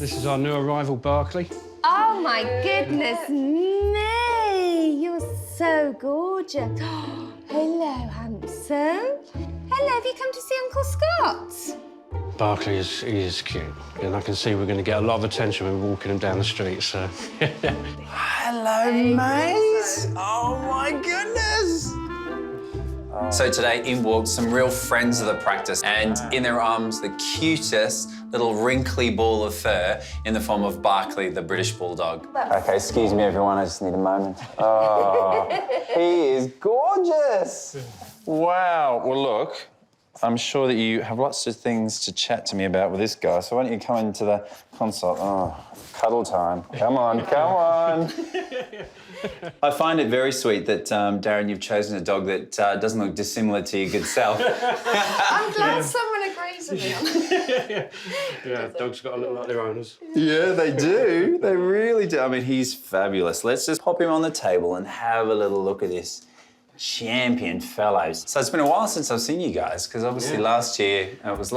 This is our new arrival, Barkley. Oh, my goodness me! You're so gorgeous. Hello, handsome. Hello, have you come to see Uncle Scott? Barkley is cute, and I can see we're going to get a lot of attention when we're walking him down the street, so... Hello, mate! Oh, my goodness! So today, in walked some real friends of the practice, and in their arms, the cutest little wrinkly ball of fur in the form of Barkley, the British Bulldog. OK, excuse me, everyone, I just need a moment. Oh, he is gorgeous! Wow, well, look, I'm sure that you have lots of things to chat to me about with this guy, so why don't you come into the consult? Oh, cuddle time. Come on, come on. I find it very sweet that, Darren, you've chosen a dog that doesn't look dissimilar to your good self. I'm glad someone agrees with me on that. Yeah, dogs got to look like their owners. Yeah, they do. They really do. I mean, he's fabulous. Let's just pop him on the table and have a little look at this. Champion fellows. So it's been a while since I've seen you guys, because obviously last year, was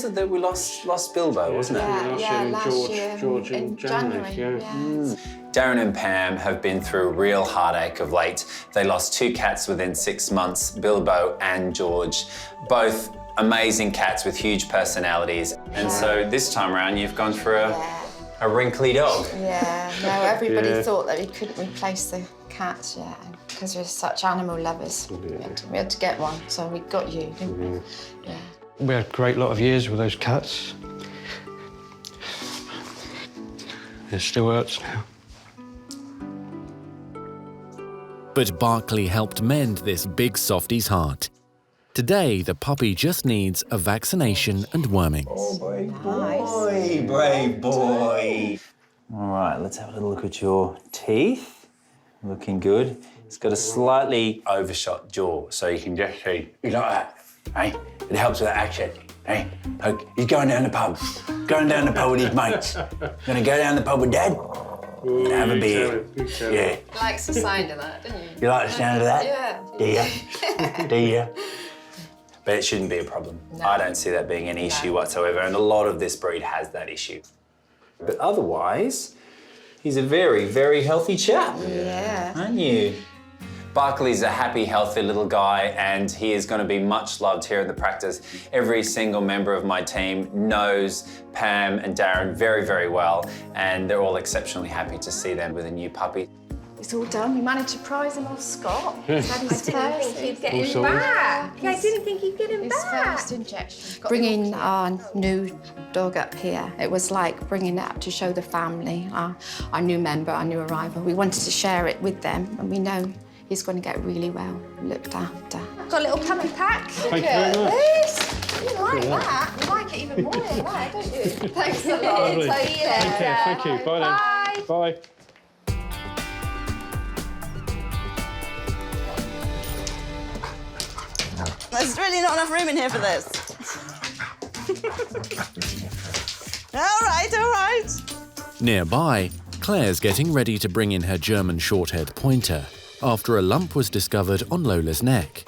it that we lost Bilbo, wasn't it? Yeah, last year George in January. Yeah. Darren and Pam have been through a real heartache of late. They lost 2 cats within 6 months, Bilbo and George, both amazing cats with huge personalities. And so this time around, you've gone for a wrinkly dog. Yeah, no, everybody thought that we couldn't replace the cats yet, because we're such animal lovers. We had to get one, so we got you, didn't we? Yeah. We had a great lot of years with those cats. It still hurts now. But Barkley helped mend this big softy's heart. Today, the puppy just needs a vaccination and wormings. Oh, brave boy, brave boy. All right, let's have a little look at your teeth. Looking good. It's got a slightly overshot jaw, so you can just see, you like that, hey? It helps with the accent, hey? Look, he's going down the pub. Going down the pub with his mates. Gonna go down the pub with Dad? And have a beer. Yeah. He likes the sound of that, doesn't he? You like the sound of that? Yeah. Do you? Do you? But it shouldn't be a problem. No. I don't see that being an issue whatsoever, and a lot of this breed has that issue. But otherwise, he's a very, very healthy chap. Yeah. Aren't you? Barkley's a happy, healthy little guy, and he is going to be much loved here at the practice. Every single member of my team knows Pam and Darren very, very well, and they're all exceptionally happy to see them with a new puppy. It's all done. We managed to prize him off Scott. I didn't think you'd get him back. I didn't think you'd get him His back. first injection. Bringing our new dog up here, it was like bringing it up to show the family, our new member, our new arrival. We wanted to share it with them, and we know he's going to get really well looked after. Got a little puppy pack. Thank you very much. This? You like that? You like it even more than that, don't you? Thanks a lot. Lovely. See you later. Thank you. Bye then. Bye. There's really not enough room in here for this. All right. Nearby, Claire's getting ready to bring in her German short-haired pointer after a lump was discovered on Lola's neck.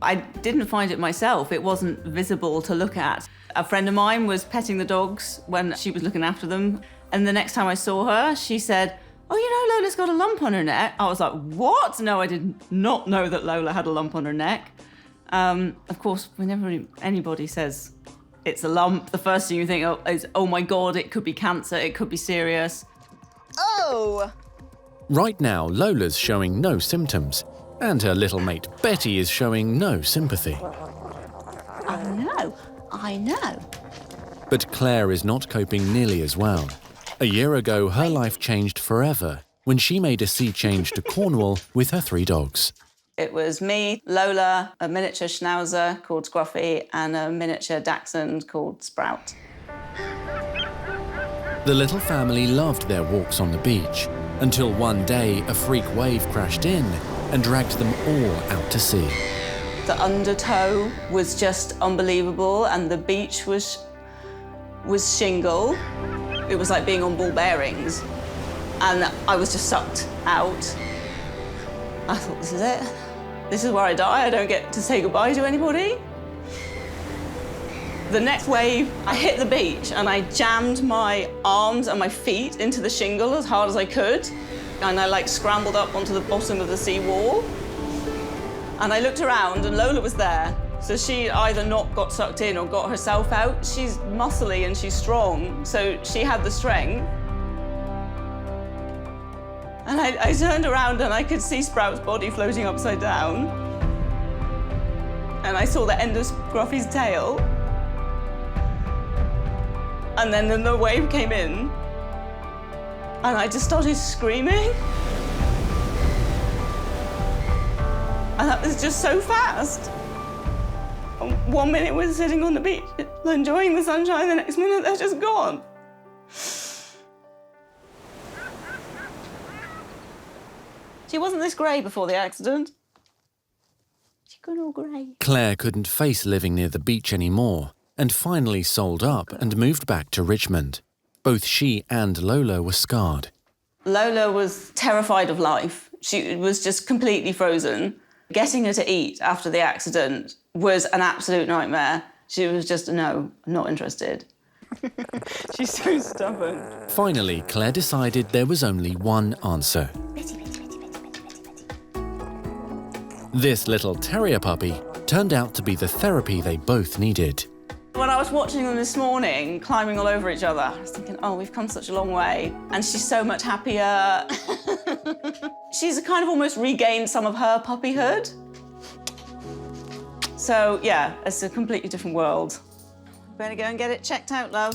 I didn't find it myself. It wasn't visible to look at. A friend of mine was petting the dogs when she was looking after them, and the next time I saw her, she said, "Oh, you know, Lola's got a lump on her neck." I was like, "What?" No, I did not know that Lola had a lump on her neck. Of course, whenever anybody says it's a lump, the first thing you think is, oh my God, it could be cancer, it could be serious. Oh! Right now, Lola's showing no symptoms, and her little mate Betty is showing no sympathy. I know. But Claire is not coping nearly as well. A year ago, her life changed forever when she made a sea change to Cornwall with her 3 dogs. It was me, Lola, a miniature Schnauzer called Scruffy, and a miniature Dachshund called Sprout. The little family loved their walks on the beach, until one day a freak wave crashed in and dragged them all out to sea. The undertow was just unbelievable, and the beach was shingle. It was like being on ball bearings, and I was just sucked out. I thought, this is it. This is where I die. I don't get to say goodbye to anybody. The next wave, I hit the beach and I jammed my arms and my feet into the shingle as hard as I could. And I like scrambled up onto the bottom of the seawall. And I looked around and Lola was there. So she either not got sucked in or got herself out. She's muscly and she's strong, so she had the strength. And I turned around and I could see Sprout's body floating upside down. And I saw the end of Scruffy's tail. And then the wave came in, and I just started screaming. And that was just so fast. And 1 minute we're sitting on the beach, enjoying the sunshine, the next minute they're just gone. She wasn't this grey before the accident. She got all grey. Claire couldn't face living near the beach anymore and finally sold up and moved back to Richmond. Both she and Lola were scarred. Lola was terrified of life. She was just completely frozen. Getting her to eat after the accident was an absolute nightmare. She was just, no, not interested. She's so stubborn. Finally, Claire decided there was only one answer. This little terrier puppy turned out to be the therapy they both needed. When I was watching them this morning, climbing all over each other, I was thinking, oh, we've come such a long way. And she's so much happier. She's kind of almost regained some of her puppyhood. So, yeah, it's a completely different world. Better go and get it checked out, love.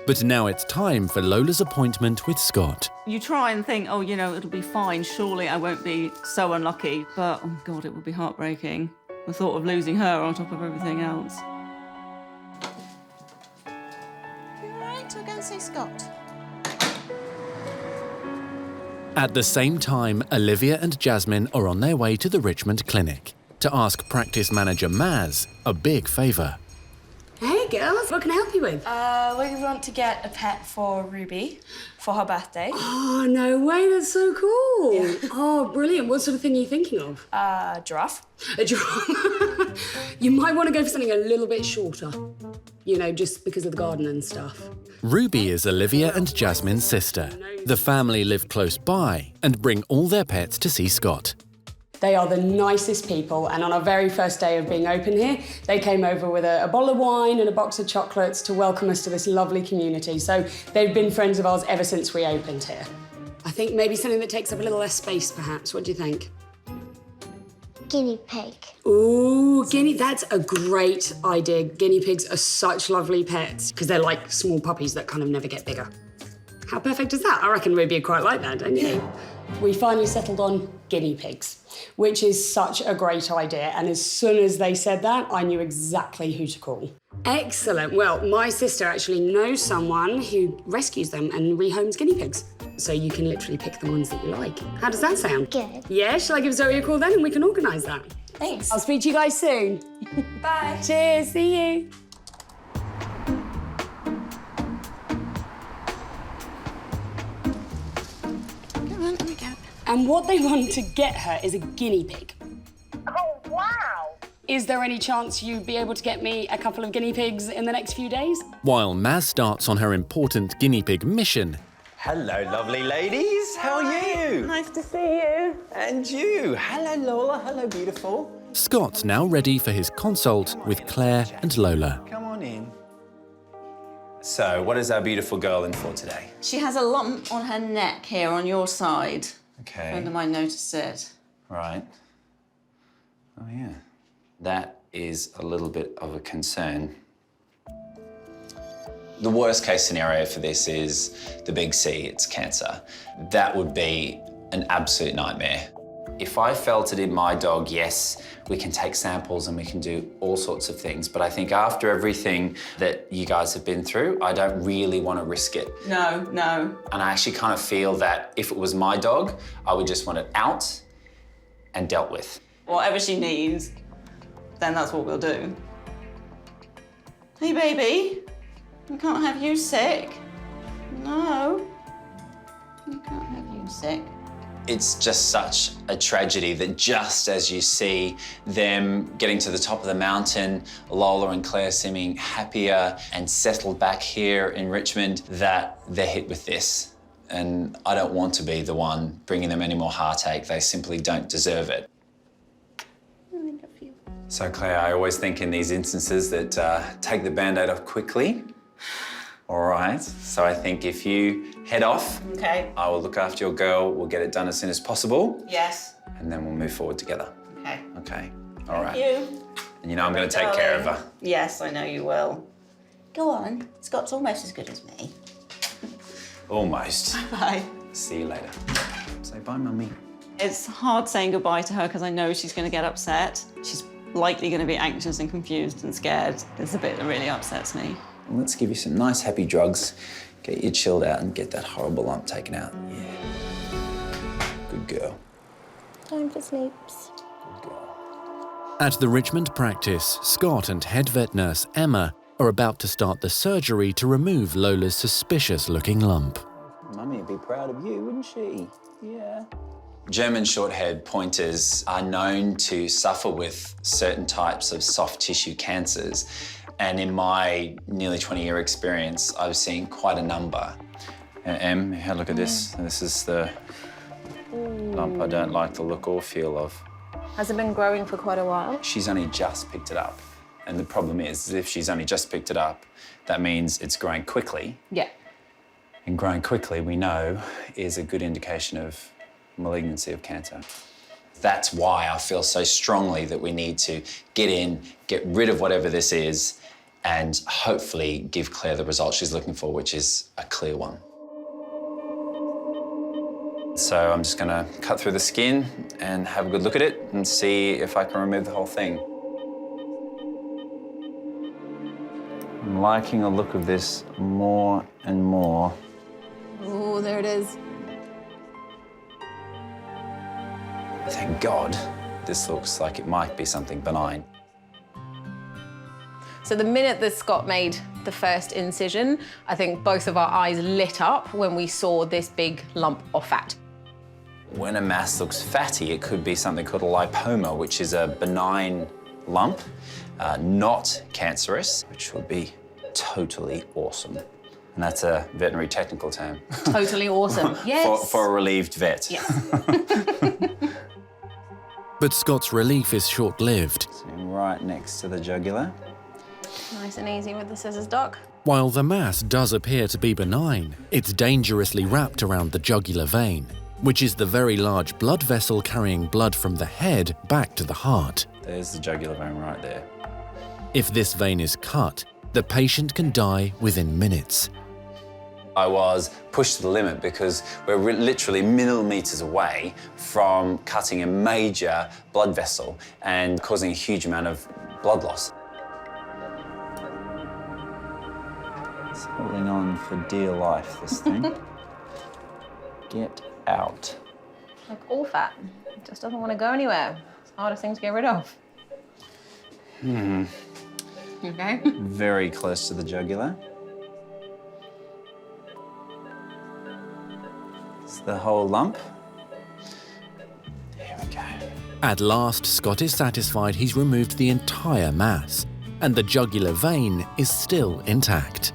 But now it's time for Lola's appointment with Scott. You try and think, oh, you know, it'll be fine. Surely I won't be so unlucky. But, oh, God, it would be heartbreaking. The thought of losing her on top of everything else. We'll go and see Scott. At the same time, Olivia and Jasmine are on their way to the Richmond clinic to ask practice manager Maz a big favour. Hey girls, what can I help you with? We want to get a pet for Ruby for her birthday. Oh, no way, that's so cool. Yeah. Oh, brilliant. What sort of thing are you thinking of? Giraffe. A giraffe. You might want to go for something a little bit shorter. You know, just because of the garden and stuff. Ruby is Olivia and Jasmine's sister. The family live close by and bring all their pets to see Scott. They are the nicest people, and on our very first day of being open here, they came over with a bottle of wine and a box of chocolates to welcome us to this lovely community. So they've been friends of ours ever since we opened here. I think maybe something that takes up a little less space, perhaps. What do you think? Guinea pig. Ooh, that's a great idea. Guinea pigs are such lovely pets because they're like small puppies that kind of never get bigger. How perfect is that? I reckon Ruby would quite like that, don't you? We finally settled on guinea pigs, which is such a great idea. And as soon as they said that, I knew exactly who to call. Excellent. Well, my sister actually knows someone who rescues them and rehomes guinea pigs. So you can literally pick the ones that you like. How does that sound? Good. Yeah, shall I give Zoe a call then and we can organise that? Thanks. I'll speak to you guys soon. Bye. Cheers, see you. And what they want to get her is a guinea pig. Oh, wow. Is there any chance you'd be able to get me a couple of guinea pigs in the next few days? While Maz starts on her important guinea pig mission, hello, lovely ladies. How are you? Nice to see you. And you. Hello, Lola. Hello, beautiful. Scott's now ready for his consult with Claire and Lola. Come on in. So, what is our beautiful girl in for today? She has a lump on her neck here on your side. Okay. A friend of mine noticed it. Right. Oh, yeah. That is a little bit of a concern. The worst case scenario for this is the big C, it's cancer. That would be an absolute nightmare. If I felt it in my dog, yes, we can take samples and we can do all sorts of things. But I think after everything that you guys have been through, I don't really want to risk it. No. And I actually kind of feel that if it was my dog, I would just want it out and dealt with. Whatever she needs, then that's what we'll do. Hey, baby. We can't have you sick. No. We can't have you sick. It's just such a tragedy that just as you see them getting to the top of the mountain, Lola and Claire seeming happier and settled back here in Richmond, that they're hit with this. And I don't want to be the one bringing them any more heartache. They simply don't deserve it. So Claire, I always think in these instances that take the Band-Aid off quickly. All right, so I think if you head off, Okay. I will look after your girl. We'll get it done as soon as possible. Yes. And then we'll move forward together. Okay. Okay, all right. Thank you. And you know I'm going to take care of her. Yes, I know you will. Go on. Scott's almost as good as me. Almost. Bye. See you later. Say bye, Mummy. It's hard saying goodbye to her because I know she's going to get upset. She's likely going to be anxious and confused and scared. It's a bit that really upsets me. Well, let's give you some nice, happy drugs. Get you chilled out and get that horrible lump taken out. Yeah. Good girl. Time for sleeps. Good girl. At the Richmond Practice, Scott and head vet nurse Emma are about to start the surgery to remove Lola's suspicious-looking lump. Mummy would be proud of you, wouldn't she? Yeah. German short-haired pointers are known to suffer with certain types of soft tissue cancers. And in my nearly 20-year experience, I've seen quite a number. Em, have a look at this. This is the lump I don't like the look or feel of. Has it been growing for quite a while? She's only just picked it up. And the problem is, if she's only just picked it up, that means it's growing quickly. Yeah. And growing quickly, we know, is a good indication of malignancy of cancer. That's why I feel so strongly that we need to get in, get rid of whatever this is, and hopefully give Claire the result she's looking for, which is a clear one. So I'm just gonna cut through the skin and have a good look at it and see if I can remove the whole thing. I'm liking the look of this more and more. Oh, there it is. Thank God, this looks like it might be something benign. So the minute that Scott made the first incision, I think both of our eyes lit up when we saw this big lump of fat. When a mass looks fatty, it could be something called a lipoma, which is a benign lump, not cancerous, which would be totally awesome. And that's a veterinary technical term. Totally awesome. Yes. For a relieved vet. Yes. But Scott's relief is short-lived. So right next to the jugular. Nice and easy with the scissors, Doc. While the mass does appear to be benign, it's dangerously wrapped around the jugular vein, which is the very large blood vessel carrying blood from the head back to the heart. There's the jugular vein right there. If this vein is cut, the patient can die within minutes. I was pushed to the limit because we're literally millimeters away from cutting a major blood vessel and causing a huge amount of blood loss. It's holding on for dear life, this thing. Get out. Like all fat. It just doesn't want to go anywhere. It's the hardest thing to get rid of. Okay. Very close to the jugular. It's the whole lump. Here we go. At last, Scott is satisfied he's removed the entire mass, and the jugular vein is still intact.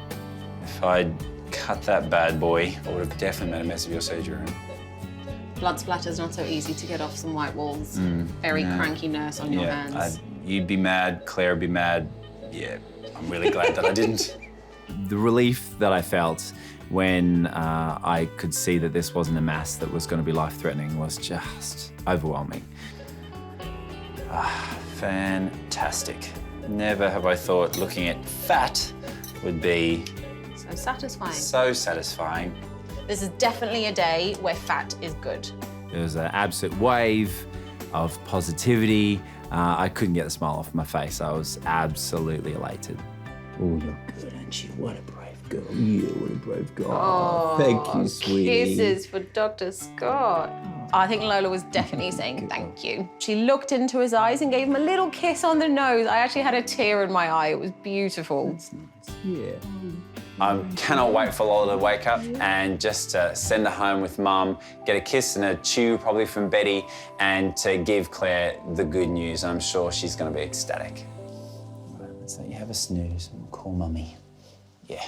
If I'd cut that bad boy, I would have definitely made a mess of your surgery room. Blood splatter's not so easy to get off some white walls. Very cranky nurse on your hands. You'd be mad, Claire would be mad. Yeah, I'm really glad that I didn't. The relief that I felt when I could see that this wasn't a mass that was going to be life-threatening was just overwhelming. Fantastic. Never have I thought looking at fat would be So satisfying. so satisfying. This is definitely a day where fat is good. There was an absolute wave of positivity. I couldn't get the smile off my face. I was absolutely elated. Oh, you're good, aren't you? What a brave girl. Yeah, what a brave girl. Oh, thank you, sweetie. Kisses for Dr. Scott. I think Lola was definitely saying thank you. She looked into his eyes and gave him a little kiss on the nose. I actually had a tear in my eye. It was beautiful. That's nice. Yeah. I cannot wait for Lola to wake up and just to send her home with Mum, get a kiss and a chew probably from Betty, and to give Claire the good news. I'm sure she's going to be ecstatic. Right, let's let you have a snooze and call Mummy. Yeah.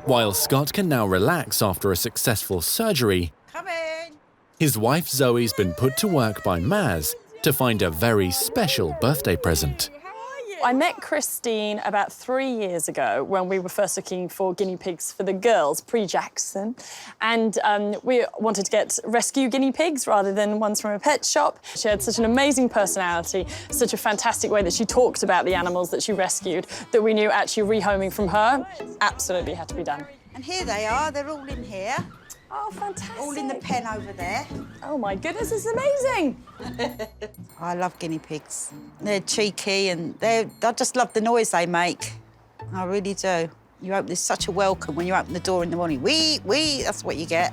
While Scott can now relax after a successful surgery, his wife Zoe's been put to work by Maz to find a very special birthday present. I met Christine about 3 years ago when we were first looking for guinea pigs for the girls, pre-Jackson. And we wanted to get rescue guinea pigs rather than ones from a pet shop. She had such an amazing personality, such a fantastic way that she talked about the animals that she rescued, that we knew actually rehoming from her absolutely had to be done. And here they are, they're all in here. Oh, fantastic. All in the pen over there. Oh, my goodness, this is amazing. I love guinea pigs. They're cheeky and I just love the noise they make. I really do. There's such a welcome when you open the door in the morning. Wee, wee, that's what you get.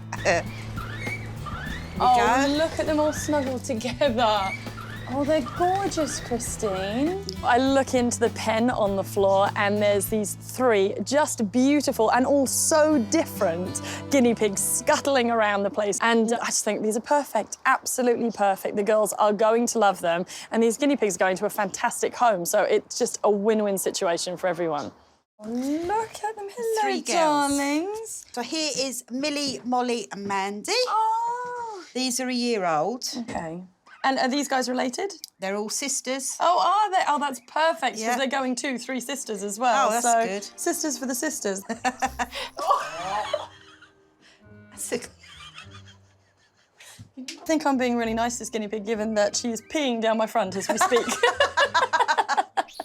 Look at them all snuggled together. Oh, they're gorgeous, Christine. I look into the pen on the floor and there's these 3 just beautiful and all so different guinea pigs scuttling around the place. And I just think these are perfect, absolutely perfect. The girls are going to love them and these guinea pigs are going to a fantastic home. So it's just a win-win situation for everyone. Oh, look at them. Hello, 3 girls. darlings. So here is Millie, Molly and Mandy. Oh. These are a year old. OK. And are these guys related? They're all sisters. Oh, are they? Oh, that's perfect, because Yeah. they're going 2, 3 sisters as well. Oh, that's so, good. Sisters for the sisters. I think I'm being really nice to this guinea pig, given that she's peeing down my front as we speak.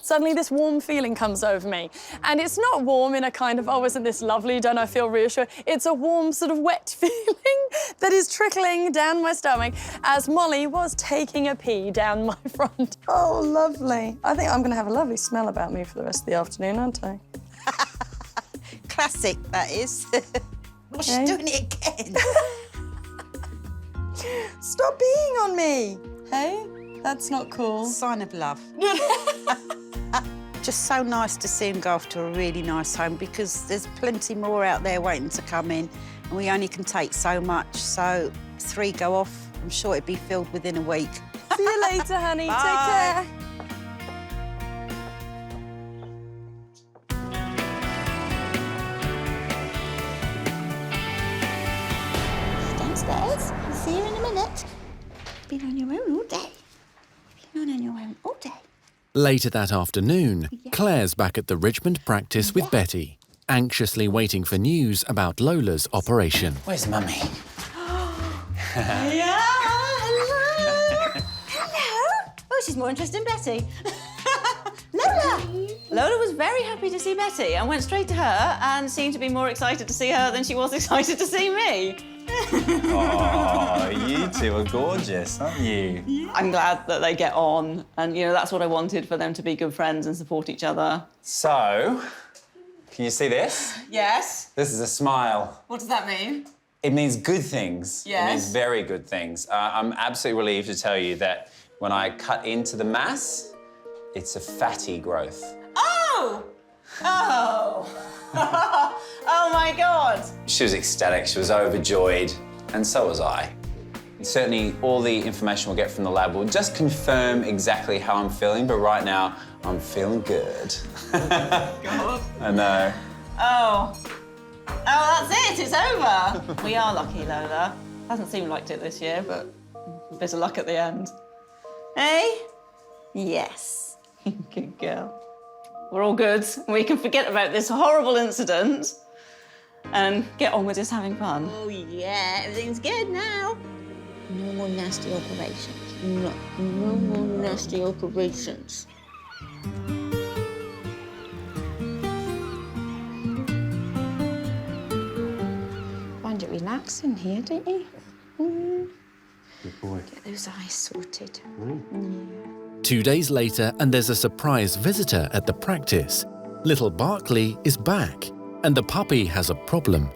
Suddenly this warm feeling comes over me. And it's not warm in a kind of, oh, isn't this lovely, don't I feel reassured? It's a warm sort of wet feeling that is trickling down my stomach as Molly was taking a pee down my front. Oh, lovely. I think I'm going to have a lovely smell about me for the rest of the afternoon, aren't I? Classic, that is. Well, she's doing it again. Stop peeing on me. Hey, that's not cool. Sign of love. Just so nice to see him go off to a really nice home, because there's plenty more out there waiting to come in and we only can take so much. So 3 go off, I'm sure it'd be filled within a week. See you later, honey. Bye. Take care. Downstairs. I'll see you in a minute. Been on your own all day. Been on your own all day. Later that afternoon, Claire's back at the Richmond Practice with Betty, anxiously waiting for news about Lola's operation. Where's Mummy? Yeah, hello. Hello. Oh, she's more interested in Betty. Lola. Lola was very happy to see Betty and went straight to her and seemed to be more excited to see her than she was excited to see me. Oh, you two are gorgeous, aren't you? Yeah. I'm glad that they get on, and you know that's what I wanted, for them to be good friends and support each other. So, can you see this? Yes. This is a smile. What does that mean? It means good things. Yes. It means very good things. I'm absolutely relieved to tell you that when I cut into the mass, it's a fatty growth. Oh! Oh! Oh my God! She was ecstatic, she was overjoyed, and so was I. Certainly all the information we'll get from the lab will just confirm exactly how I'm feeling, but right now, I'm feeling good. God. I know. Oh. Oh, that's it, it's over. We are lucky, Lola. Hasn't seemed like it this year, but a bit of luck at the end. Hey? Yes. Good girl. We're all good. We can forget about this horrible incident and get on with just having fun. Oh, yeah, everything's good now. No more nasty operations. No more nasty operations. Find it relaxing here, don't you? Good boy. Get those eyes sorted. 2 days later, and there's a surprise visitor at the practice. Little Barkley is back, and the puppy has a problem.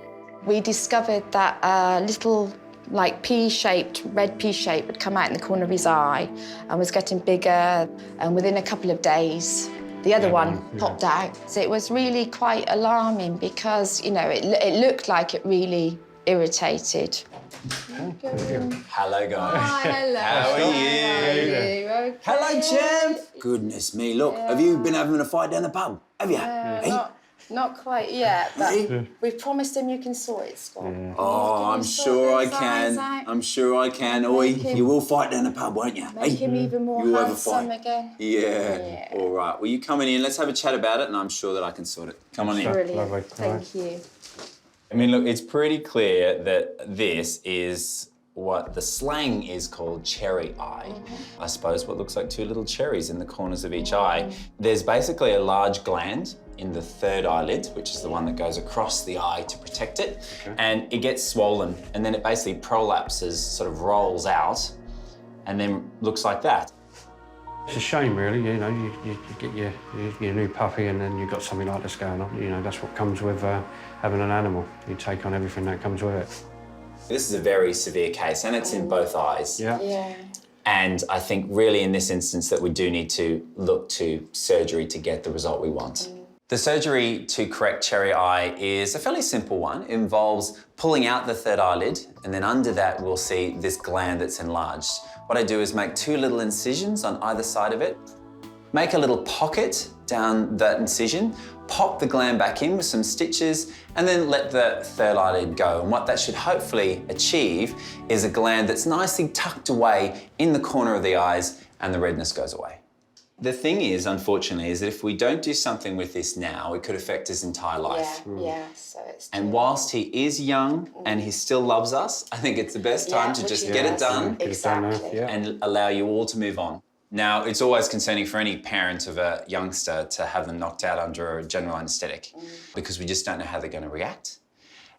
We discovered that a little like pea-shaped, red pea-shape had come out in the corner of his eye and was getting bigger. And within a couple of days, the other one popped out. So it was really quite alarming because, you know, it looked like it really irritated. Hello, guys. Hi, hello. How are you? Okay. Hello, champ. Goodness me, look, have you been having a fight down the pub? Have you? Hey? Not quite yet, but we promised him you can sort it, Scott. Oh, I'm sure I can. I'm sure I can. Oi, you will fight down the pub, won't you? Make him even more You'll have a handsome fight. again. Yeah. All right. Well, you come in. Let's have a chat about it, and I'm sure that I can sort it. Come on in. Brilliant. Thank you. I mean, look, it's pretty clear that this is what the slang is called cherry eye. I suppose what looks like two little cherries in the corners of each eye. There's basically a large gland in the third eyelid, which is the one that goes across the eye to protect it, and it gets swollen, and then it basically prolapses, sort of rolls out, and then looks like that. It's a shame, really, you know, you get your new puppy and then you've got something like this going on. You know, that's what comes with having an animal. You take on everything that comes with it. This is a very severe case, and it's in both eyes. Yeah. And I think really in this instance that we do need to look to surgery to get the result we want. The surgery to correct cherry eye is a fairly simple one. It involves pulling out the third eyelid, and then under that we'll see this gland that's enlarged. What I do is make two little incisions on either side of it, make a little pocket down that incision, pop the gland back in with some stitches, and then let the third eyelid go. And what that should hopefully achieve is a gland that's nicely tucked away in the corner of the eyes, and the redness goes away. The thing is, unfortunately, is that if we don't do something with this now, it could affect his entire life. Yeah, so it's... And whilst he is young and he still loves us, I think it's the best time to just get it done and allow you all to move on. Now, it's always concerning for any parent of a youngster to have them knocked out under a general anaesthetic because we just don't know how they're going to react.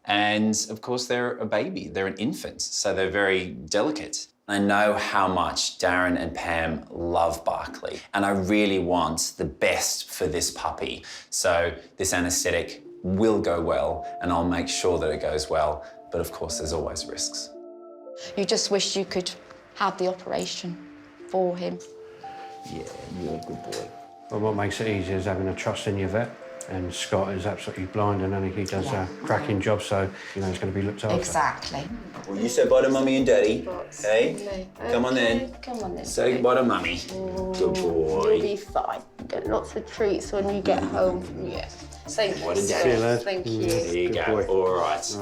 And of course, they're a baby, they're an infant, so they're very delicate. I know how much Darren and Pam love Barkley, and I really want the best for this puppy. So this anaesthetic will go well, and I'll make sure that it goes well. But of course, there's always risks. You just wish you could have the operation for him. Yeah, you're a good boy. Well, what makes it easy is having a trust in your vet. And Scott is absolutely blind, and he does a cracking job, so you know he's going to be looked after. Exactly. Well, you say bye to Mummy and Daddy, hey? Come on then. Come on then. Say goodbye to Mummy. Good boy. You'll be fine. Get lots of treats when you get home. Yes. Thank you. See you, lad. Thank you. There you go. All right.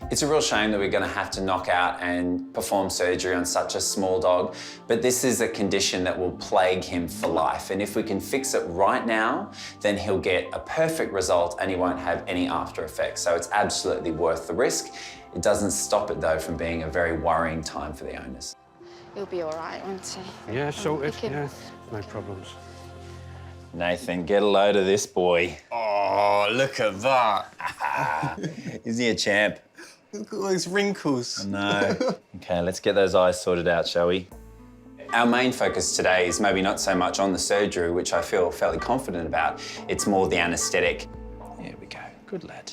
It's a real shame that we're going to have to knock out and perform surgery on such a small dog, but this is a condition that will plague him for life. And if we can fix it right now, then he'll get a perfect result and he won't have any after effects. So it's absolutely worth the risk. It doesn't stop it though from being a very worrying time for the owners. He'll be all right, won't he? Yeah, sorted. Yeah, no problems. Nathan, get a load of this boy. Oh, look at that. Isn't he a champ? Look at all those wrinkles. I know. Okay, let's get those eyes sorted out, shall we? Our main focus today is maybe not so much on the surgery, which I feel fairly confident about. It's more the anaesthetic. There we go. Good lad.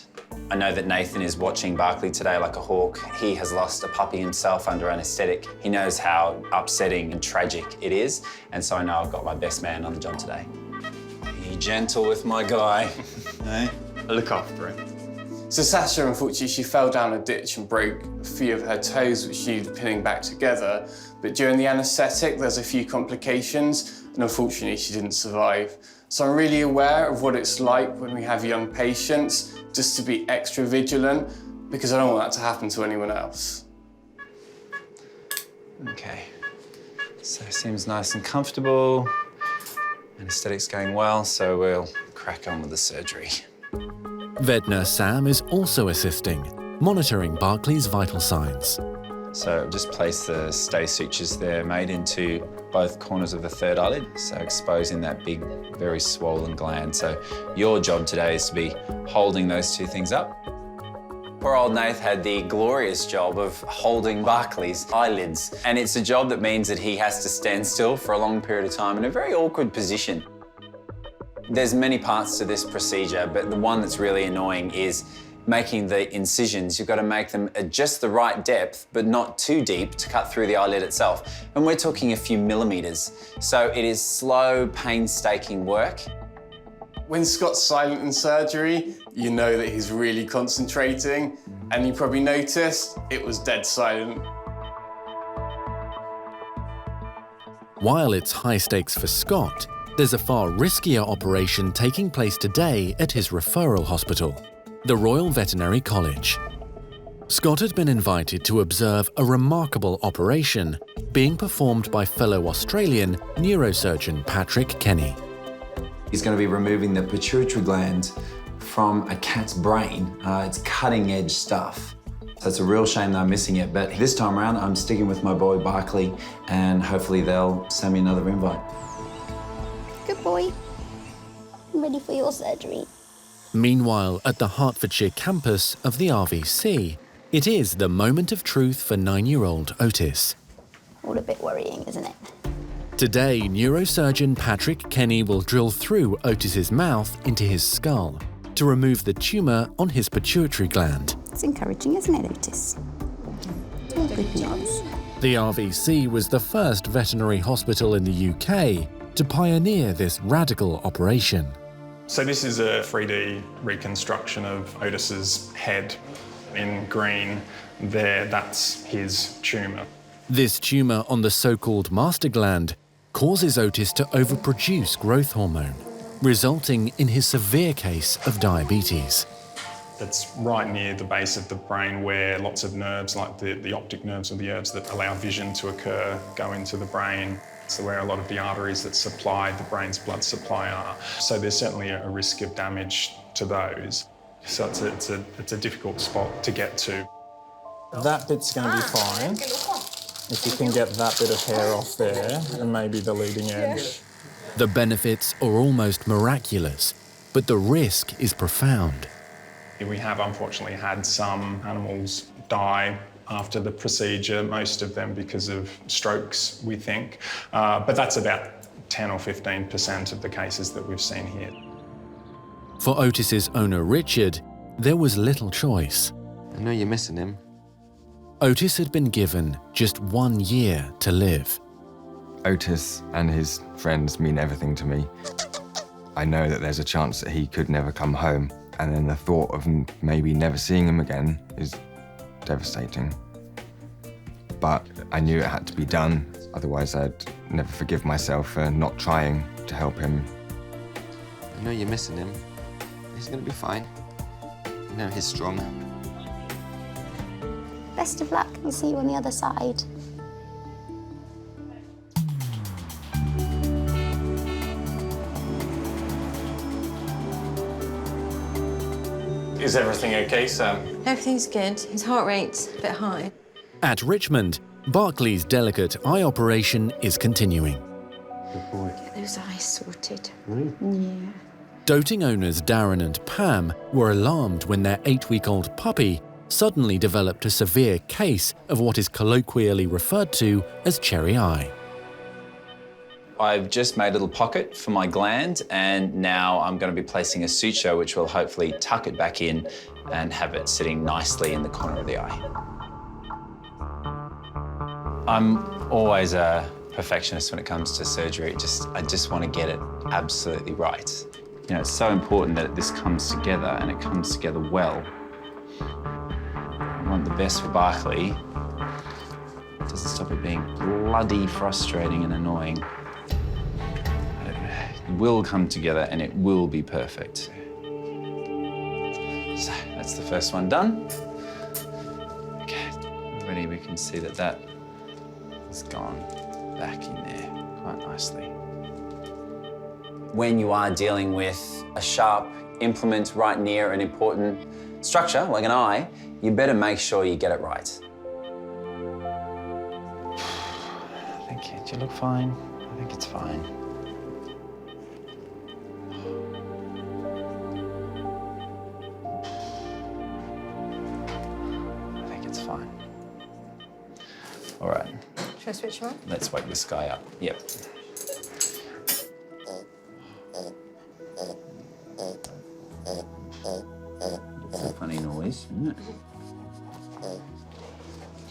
I know that Nathan is watching Barkley today like a hawk. He has lost a puppy himself under anaesthetic. He knows how upsetting and tragic it is, and so I know I've got my best man on the job today. Be gentle with my guy. No? I look after him. So Sasha, unfortunately, she fell down a ditch and broke a few of her toes, which she's pinning back together. But during the anaesthetic, there's a few complications, and unfortunately, she didn't survive. So I'm really aware of what it's like when we have young patients, just to be extra vigilant, because I don't want that to happen to anyone else. Okay. So seems nice and comfortable. Anaesthetic's going well, so we'll crack on with the surgery. Vet nurse Sam is also assisting, monitoring Barkley's vital signs. So just place the stay sutures there made into both corners of the third eyelid, so exposing that big, very swollen gland. So your job today is to be holding those two things up. Poor old Nath had the glorious job of holding Barkley's eyelids, and it's a job that means that he has to stand still for a long period of time in a very awkward position. There's many parts to this procedure, but the one that's really annoying is making the incisions, you've got to make them at just the right depth, but not too deep to cut through the eyelid itself. And we're talking a few millimeters. So it is slow, painstaking work. When Scott's silent in surgery, you know that he's really concentrating, and you probably noticed it was dead silent. While it's high stakes for Scott, there's a far riskier operation taking place today at his referral hospital, the Royal Veterinary College. Scott had been invited to observe a remarkable operation being performed by fellow Australian neurosurgeon Patrick Kenny. He's going to be removing the pituitary gland from a cat's brain. It's cutting-edge stuff. So it's a real shame that I'm missing it, but this time around I'm sticking with my boy Barkley, and hopefully they'll send me another invite. Good boy. I'm ready for your surgery. Meanwhile, at the Hertfordshire campus of the RVC, it is the moment of truth for 9-year-old Otis. All a bit worrying, isn't it? Today, neurosurgeon Patrick Kenny will drill through Otis's mouth into his skull to remove the tumour on his pituitary gland. It's encouraging, isn't it, Otis? All good news. The RVC was the first veterinary hospital in the UK to pioneer this radical operation. So this is a 3D reconstruction of Otis's head. In green there, that's his tumour. This tumour on the so-called master gland causes Otis to overproduce growth hormone, resulting in his severe case of diabetes. It's right near the base of the brain where lots of nerves, like the optic nerves or the nerves that allow vision to occur, go into the brain. So where a lot of the arteries that supply the brain's blood supply are. So there's certainly a risk of damage to those. So it's a difficult spot to get to. That bit's going to be fine. If you can get that bit of hair off there and maybe the leading edge. The benefits are almost miraculous, but the risk is profound. We have unfortunately had some animals die after the procedure, most of them because of strokes, we think. But that's about 10 or 15% of the cases that we've seen here. For Otis's owner Richard, there was little choice. I know you're missing him. Otis had been given just 1 year to live. Otis and his friends mean everything to me. I know that there's a chance that he could never come home, and then the thought of maybe never seeing him again is devastating. But I knew it had to be done, otherwise I'd never forgive myself for not trying to help him. I know you're missing him. He's gonna be fine. You know he's strong. Best of luck, and see you on the other side. Is everything okay, Sam? Everything's good. His heart rate's a bit high. At Richmond, Barkley's delicate eye operation is continuing. Good boy. Get those eyes sorted. Really? Yeah. Doting owners Darren and Pam were alarmed when their 8-week-old puppy suddenly developed a severe case of what is colloquially referred to as cherry eye. I've just made a little pocket for my gland, and now I'm going to be placing a suture which will hopefully tuck it back in and have it sitting nicely in the corner of the eye. I'm always a perfectionist when it comes to surgery. I just want to get it absolutely right. You know, it's so important that this comes together and it comes together well. I want the best for Barkley. It doesn't stop it being bloody frustrating and annoying. It will come together and it will be perfect. So that's the first one done. Okay, already we can see that that has gone back in there quite nicely. When you are dealing with a sharp implement right near an important structure, like an eye, you better make sure you get it right. Thank you. Do you look fine? I think it's fine. I think it's fine. All right. Should I switch you on? Let's wake this guy up. Yep. funny noise, isn't it?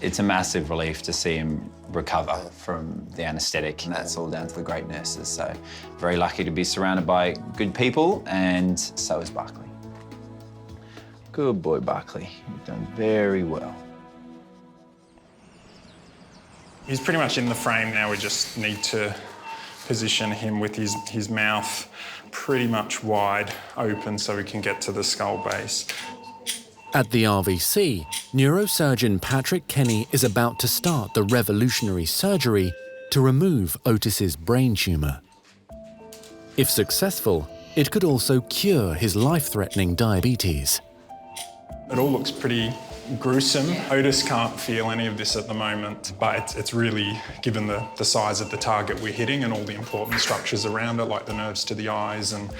It's a massive relief to see him recover from the anaesthetic, and that's all down to the great nurses. So very lucky to be surrounded by good people, and so is Barkley. Good boy, Barkley. You've done very well. He's pretty much in the frame now. We just need to position him with his mouth pretty much wide open so we can get to the skull base. At the RVC, neurosurgeon Patrick Kenny is about to start the revolutionary surgery to remove Otis's brain tumour. If successful, it could also cure his life-threatening diabetes. It all looks pretty gruesome. Otis can't feel any of this at the moment, but it's really, given the size of the target we're hitting and all the important structures around it, like the nerves to the eyes and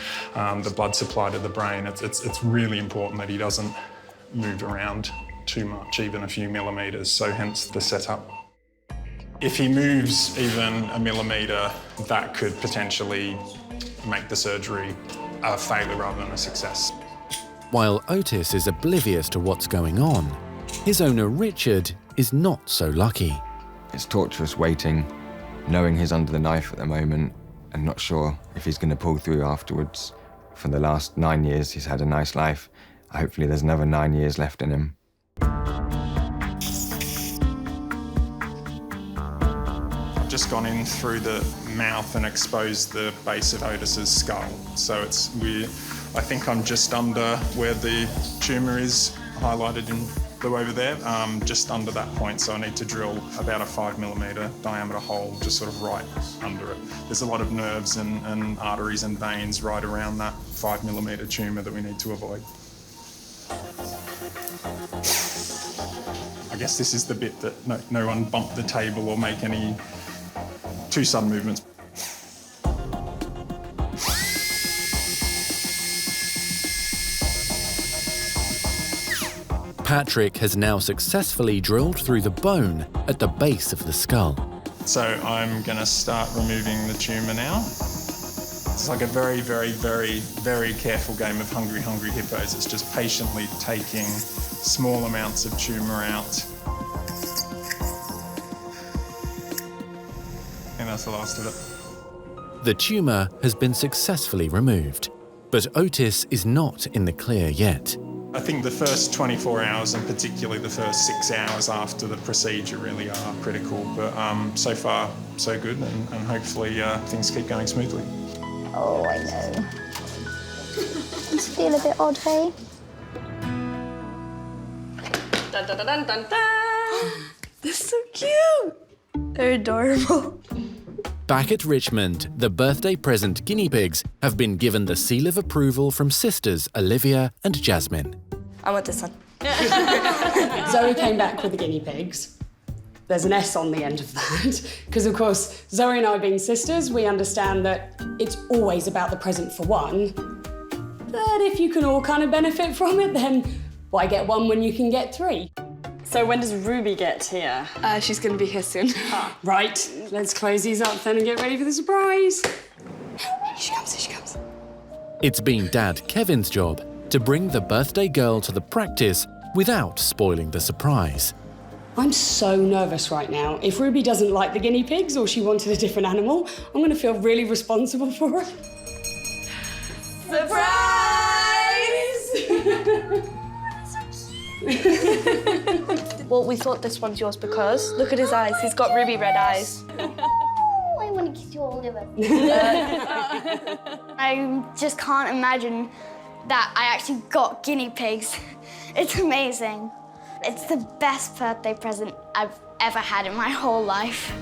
the blood supply to the brain, it's really important that he doesn't move around too much, even a few millimetres, so hence the setup. If he moves even a millimetre, that could potentially make the surgery a failure rather than a success. While Otis is oblivious to what's going on, his owner Richard is not so lucky. It's torturous waiting, knowing he's under the knife at the moment and not sure if he's going to pull through afterwards. For the last 9 years, he's had a nice life. Hopefully there's another 9 years left in him. I've just gone in through the mouth and exposed the base of Otis's skull. So I think I'm just under where the tumour is highlighted in blue over there, just under that point. So I need to drill about a 5mm diameter hole just sort of right under it. There's a lot of nerves and arteries and veins right around that 5mm tumour that we need to avoid. I guess this is the bit that no one bump the table or make any too sudden movements. Patrick has now successfully drilled through the bone at the base of the skull. So I'm going to start removing the tumour now. It's like a very, very, very, very careful game of hungry, hungry hippos. It's just patiently taking small amounts of tumour out. And that's the last of it. The tumour has been successfully removed, but Otis is not in the clear yet. I think the first 24 hours and particularly the first 6 hours after the procedure really are critical, but so far so good, and hopefully things keep going smoothly. Oh, I know. Does it feel a bit odd, hey? Dun, dun, dun, dun, dun, dun. They're so cute. They're adorable. Back at Richmond, the birthday present guinea pigs have been given the seal of approval from sisters Olivia and Jasmine. I want this one. Zoe came back with the guinea pigs. There's an S on the end of that, because of course, Zoe and I being sisters, we understand that it's always about the present for one. But if you can all kind of benefit from it, then why get one when you can get three? So when does Ruby get here? She's going to be here soon. Right, let's close these up then and get ready for the surprise. Here she comes, here she comes. It's been Dad Kevin's job to bring the birthday girl to the practice without spoiling the surprise. I'm so nervous right now. If Ruby doesn't like the guinea pigs or she wanted a different animal, I'm going to feel really responsible for her. Surprise! Well, we thought this one's yours because look at his eyes. He's got ruby red eyes. Oh, I want to kiss you all over. I just can't imagine that I actually got guinea pigs. It's amazing. It's the best birthday present I've ever had in my whole life.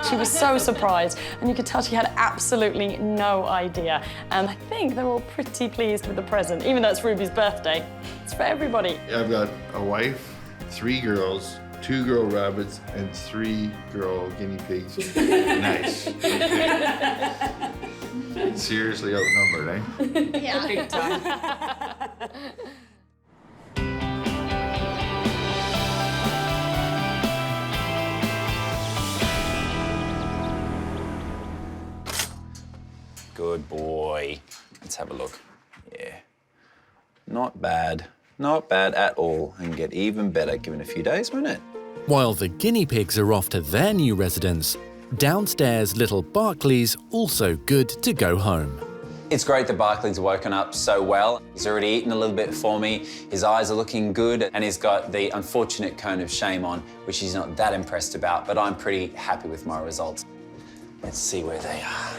She was so surprised, and you could tell she had absolutely no idea. And I think they're all pretty pleased with the present, even though it's Ruby's birthday. It's for everybody. I've got a wife, 3 girls, 2 girl rabbits, and 3 girl guinea pigs. Nice. Okay. Seriously outnumbered, eh? Yeah. Big time. Good boy. Let's have a look. Yeah. Not bad. Not bad at all, and get even better given a few days, won't it? While the guinea pigs are off to their new residence, downstairs little Barkley's also good to go home. It's great that Barkley's woken up so well. He's already eaten a little bit for me, his eyes are looking good, and he's got the unfortunate cone of shame on, which he's not that impressed about, but I'm pretty happy with my results. Let's see where they are.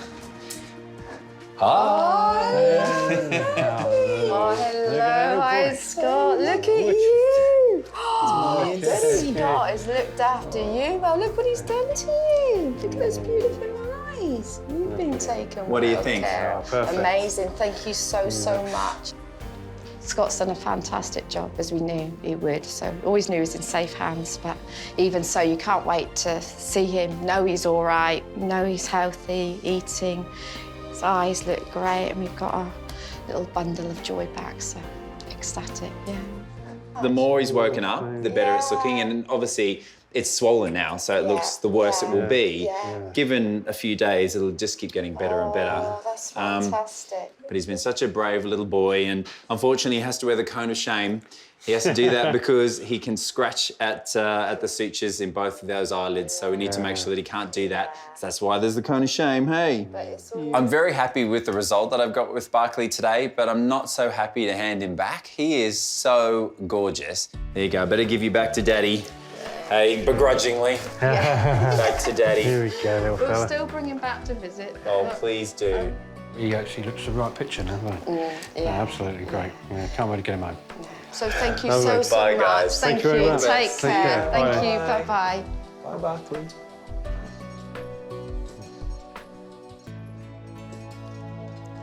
Hi! Oh, hello. Hi, Scott. Look at you. Oh, Scott has looked after you. Well, look what he's done to you. Look at those beautiful eyes. You've been taken What do you well think? care of. Perfect. Amazing. Thank you so much. Scott's done a fantastic job, as we knew he would. So always knew he was in safe hands, but even so, you can't wait to see him, know he's all right, know he's healthy, eating. His eyes look great, and we've got our little bundle of joy back, so ecstatic, yeah. The more he's woken up, the better it's looking, and obviously it's swollen now, so it looks the worse it will be. Given a few days, it'll just keep getting better and better. Oh, that's fantastic. But he's been such a brave little boy, and unfortunately he has to wear the cone of shame. He has to do that because he can scratch at the sutures in both of those eyelids, so we need to make sure that he can't do that. So that's why there's the cone of shame, hey? I'm very happy with the result that I've got with Barkley today, but I'm not so happy to hand him back. He is so gorgeous. There you go, better give you back to Daddy. Hey, begrudgingly. Back to Daddy. Here we go, little fella. We'll still bring him back to visit. Oh, please do. He actually looks the right picture now, doesn't he? Yeah. Absolutely great. Yeah, can't wait to get him home. So thank you Lovely. so Bye, much. guys. Thank Thank you very you. much. Take Take care. care. Thank Bye. you. Bye-bye. Bye, Barkley.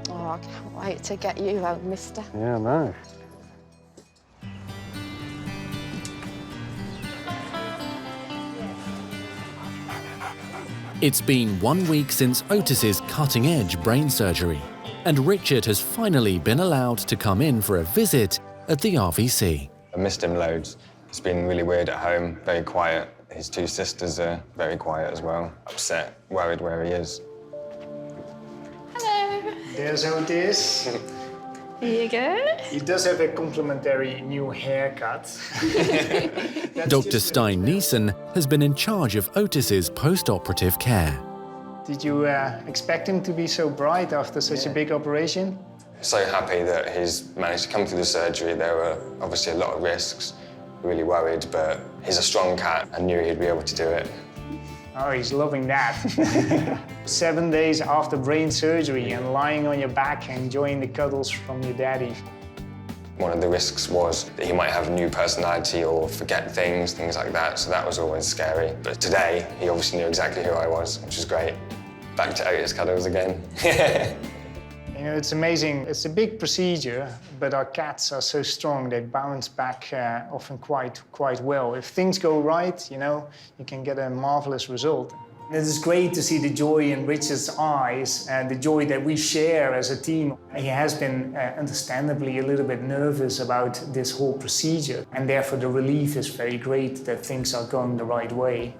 Oh, I can't wait to get you home, mister. Yeah, I know. It's been 1 week since Otis's cutting-edge brain surgery, and Richard has finally been allowed to come in for a visit at the RVC. I missed him loads. It's been really weird at home, very quiet. His two sisters are very quiet as well, upset, worried where he is. Hello. There's Otis. Here you go. He does have a complimentary new haircut. Dr. Stein Neeson has been in charge of Otis's post-operative care. Did you expect him to be so bright after such a big operation? So happy that he's managed to come through the surgery. There were obviously a lot of risks, really worried, but he's a strong cat. I knew he'd be able to do it. Oh, he's loving that. 7 days after brain surgery and lying on your back, enjoying the cuddles from your daddy. One of the risks was that he might have a new personality or forget things like that, so that was always scary. But today, he obviously knew exactly who I was, which is great. Back to Otis cuddles again. You know, it's amazing. It's a big procedure, but our cats are so strong, they bounce back often quite well. If things go right, you know, you can get a marvelous result. It is great to see the joy in Richard's eyes and the joy that we share as a team. He has been understandably a little bit nervous about this whole procedure, and therefore the relief is very great that things are going the right way.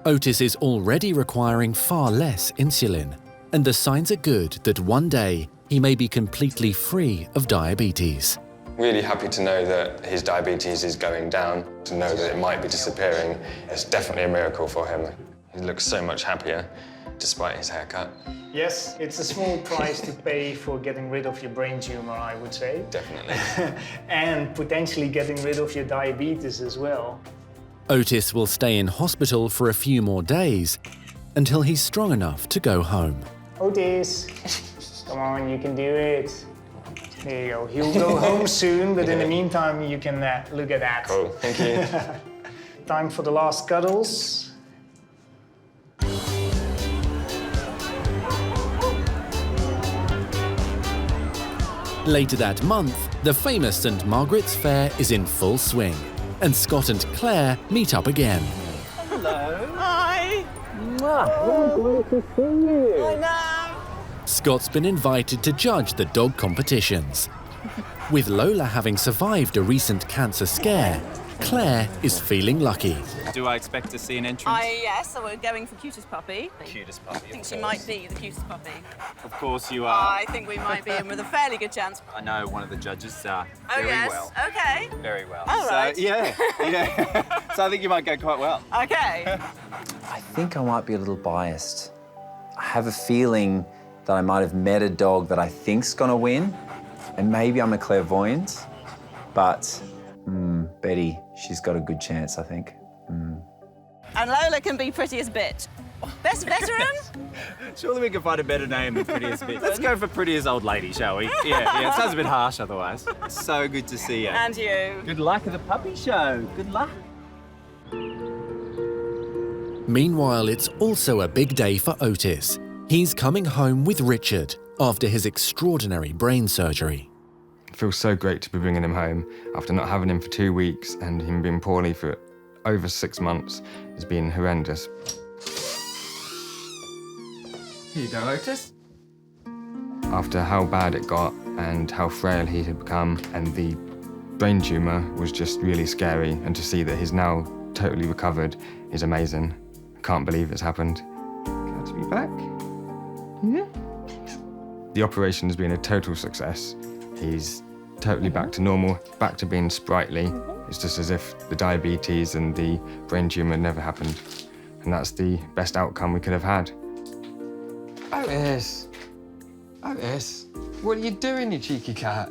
Otis is already requiring far less insulin, and the signs are good that one day he may be completely free of diabetes. Really happy to know that his diabetes is going down, to know that it might be disappearing. It's definitely a miracle for him. He looks so much happier, despite his haircut. Yes, it's a small price to pay for getting rid of your brain tumor, I would say. Definitely. And potentially getting rid of your diabetes as well. Otis will stay in hospital for a few more days until he's strong enough to go home. Otis, come on, you can do it. There you go. He'll go home soon, but in the meantime, you can look at that. Cool, thank you. Time for the last cuddles. Later that month, the famous St. Margaret's Fair is in full swing, and Scott and Claire meet up again. Hello. Hi. Great to see you. I know. Scott's been invited to judge the dog competitions. With Lola having survived a recent cancer scare, Claire is feeling lucky. Do I expect to see an entrance? Yes, so we're going for cutest puppy. Cutest puppy, I think she might be the cutest puppy. Of course you are. I think we might be, and with a fairly good chance. I know one of the judges very yes. well. Okay. Very well. All right. So, yeah. So I think you might go quite well. Okay. I think I might be a little biased. I have a feeling that I might have met a dog that I think's gonna win, and maybe I'm a clairvoyant, but Betty, she's got a good chance, I think. And Lola can be pretty as a bitch. Best veteran? Surely we can find a better name than prettiest bitch. Let's go for prettiest old lady, shall we? Yeah, it sounds a bit harsh otherwise. So good to see you. And you. Good luck at the puppy show. Good luck. Meanwhile, it's also a big day for Otis. He's coming home with Richard after his extraordinary brain surgery. It feels so great to be bringing him home after not having him for 2 weeks and him being poorly for over 6 months has been horrendous. Here you go, Otis. After how bad it got and how frail he had become, and the brain tumour was just really scary, and to see that he's now totally recovered is amazing. I can't believe it's happened. Glad to be back. Yeah. The operation has been a total success. He's totally back to normal, back to being sprightly. It's just as if the diabetes and the brain tumour never happened. And that's the best outcome we could have had. Otis! Otis, what are you doing, you cheeky cat?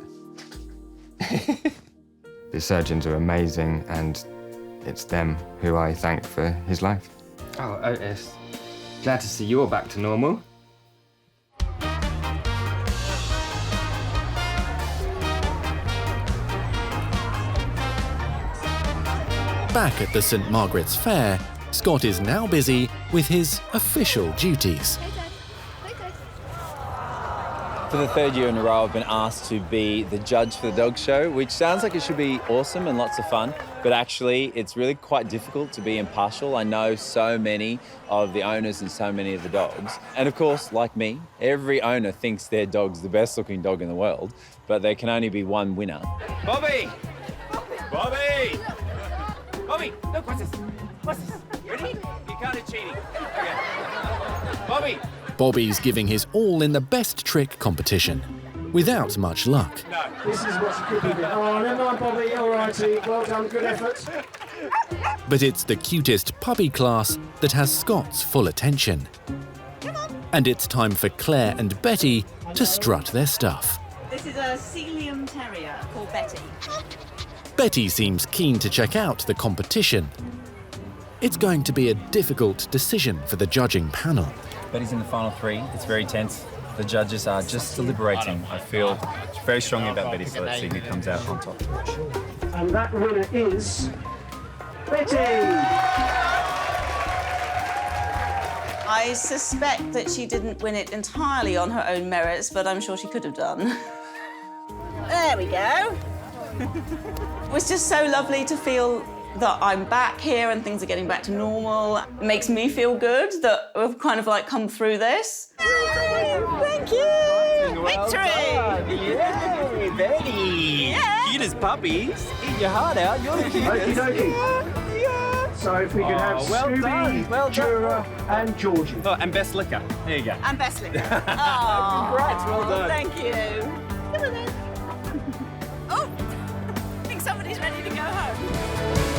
The surgeons are amazing, and it's them who I thank for his life. Oh, Otis, glad to see you're back to normal. Back at the St Margaret's Fair, Scott is now busy with his official duties. For the 3rd year in a row, I've been asked to be the judge for the dog show, which sounds like it should be awesome and lots of fun, but actually it's really quite difficult to be impartial. I know so many of the owners and so many of the dogs. And of course, like me, every owner thinks their dog's the best looking dog in the world, but there can only be one winner. Bobby! Bobby! Bobby, look, what's this? What's this? Ready? You can't have cheating. Okay. Bobby! Bobby's giving his all in the best trick competition, without much luck. No. This is what's good with it. Oh, never mind, Bobby. All righty. Well done. Good effort. But it's the cutest puppy class that has Scott's full attention. And it's time for Claire and Betty to strut their stuff. This is a Sealyham Terrier called Betty. Betty seems keen to check out the competition. It's going to be a difficult decision for the judging panel. Betty's in the final 3. It's very tense. The judges are just deliberating. I feel very strongly about Betty, so let's see who comes out on top. And that winner is Betty. I suspect that she didn't win it entirely on her own merits, but I'm sure she could have done. There we go. It was just so lovely to feel that I'm back here and things are getting back to normal. It makes me feel good that we've kind of like come through this. Yay, thank you! Victory! Yay, Betty! Yeah. Cutest puppies. Eat your heart out. You're the cutest. Okey-dokey. So if we could have Scooby, Jura and Georgie. Oh, and best liquor. There you go. And best liquor. Oh, Congrats, well done. Thank you. Come on then. Oh, I think somebody's ready to go home.